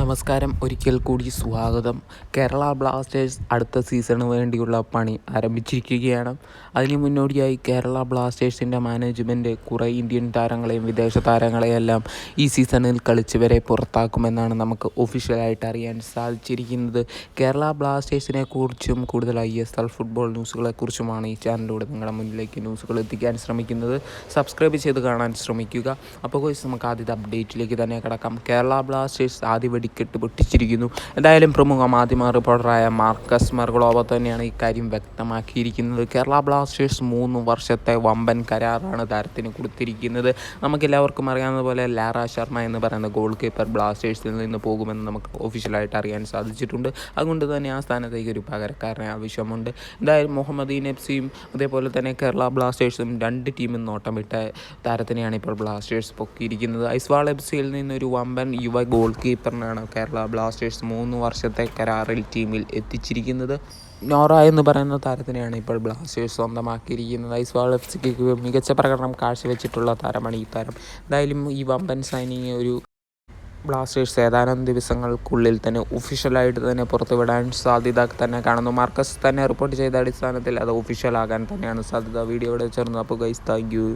നമസ്കാരം, ഒരിക്കൽ കൂടി സ്വാഗതം. കേരള ബ്ലാസ്റ്റേഴ്സ് അടുത്ത സീസണിന് വേണ്ടിയുള്ള പണി ആരംഭിച്ചിരിക്കുകയാണ്. അതിന് മുന്നോടിയായി കേരള ബ്ലാസ്റ്റേഴ്സിൻ്റെ മാനേജ്മെൻറ്റ് കുറേ ഇന്ത്യൻ താരങ്ങളെയും വിദേശ താരങ്ങളെയെല്ലാം ഈ സീസണിൽ കളിച്ചവരെ പുറത്താക്കുമെന്നാണ് നമുക്ക് ഒഫീഷ്യലായിട്ട് അറിയാൻ സാധിച്ചിരിക്കുന്നത്. കേരള ബ്ലാസ്റ്റേഴ്സിനെ കുറിച്ചും കൂടുതൽ ISL ഫുട്ബോൾ ന്യൂസുകളെക്കുറിച്ചുമാണ് ഈ ചാനലിലൂടെ നിങ്ങളുടെ മുന്നിലേക്ക് ന്യൂസുകൾ എത്തിക്കാൻ ശ്രമിക്കുന്നത്. സബ്സ്ക്രൈബ് ചെയ്ത് കാണാൻ ശ്രമിക്കുക. അപ്പോൾ നമുക്ക് ആദ്യത്തെ അപ്ഡേറ്റിലേക്ക് തന്നെ കിടക്കാം. കേരള ബ്ലാസ്റ്റേഴ്സ് ആദ്യ വെടിക്കെട്ട് പൊട്ടിച്ചിരിക്കുന്നു. എന്തായാലും പ്രമുഖ മാധ്യമ റിപ്പോർട്ടറായ മാർക്കസ് മെർഗ്ലോവ തന്നെയാണ് ഇക്കാര്യം വ്യക്തമാക്കിയിരിക്കുന്നത്. കേരള ബ്ലാസ്റ്റേഴ്സ് 3 വർഷത്തെ വമ്പൻ കരാറാണ് താരത്തിന് കൊടുത്തിരിക്കുന്നത്. നമുക്കെല്ലാവർക്കും അറിയാവുന്ന പോലെ ലാറ ശർമ്മ എന്ന് പറയുന്ന ഗോൾ കീപ്പർ ബ്ലാസ്റ്റേഴ്സിൽ നിന്ന് പോകുമെന്ന് നമുക്ക് ഒഫീഷ്യലായിട്ട് അറിയാൻ സാധിച്ചിട്ടുണ്ട്. അതുകൊണ്ട് തന്നെ ആ സ്ഥാനത്തേക്ക് ഒരു പകരക്കാരനെ ആവശ്യമുണ്ട്. എന്തായാലും മുഹമ്മദീൻ എഫ്സിയും അതേപോലെ തന്നെ കേരള ബ്ലാസ്റ്റേഴ്സും 2 ടീമും നോട്ടമിട്ട താരത്തിനെയാണ് ഇപ്പോൾ ബ്ലാസ്റ്റേഴ്സ് പൊക്കിയിരിക്കുന്നത്. ഐസ്വാൾ എഫ്സിയിൽ നിന്നൊരു വമ്പൻ യുവ ഗോൾ കീപ്പറിനാണ് കേരള ബ്ലാസ്റ്റേഴ്സ് 3 വർഷത്തെ കരാറിൽ ടീമിൽ എത്തിച്ചിരിക്കുന്നത്. നോറ എന്ന് പറയുന്ന താരത്തിനെയാണ് ഇപ്പോൾ ബ്ലാസ്റ്റേഴ്സ് സ്വന്തമാക്കിയിരിക്കുന്നത്. ഐസ്വാൾ എഫ്സിക്ക് മികച്ച പ്രകടനം കാഴ്ചവെച്ചിട്ടുള്ള താരമാണ് ഈ താരം. എന്തായാലും ഈ വമ്പൻ സൈനിങ് ഒരു ബ്ലാസ്റ്റേഴ്സ് ഏതാനും ദിവസങ്ങൾക്കുള്ളിൽ തന്നെ ഒഫീഷ്യലായിട്ട് തന്നെ പുറത്തുവിടാൻ സാധ്യത തന്നെ കാണുന്നു. മാർക്കസ് തന്നെ റിപ്പോർട്ട് ചെയ്ത അടിസ്ഥാനത്തിൽ അത് ഒഫീഷ്യലാകാൻ തന്നെയാണ് സാധ്യത. വീഡിയോയുടെ ചേർന്നു. അപ്പോൾ ഗൈസ്, താങ്ക് യു.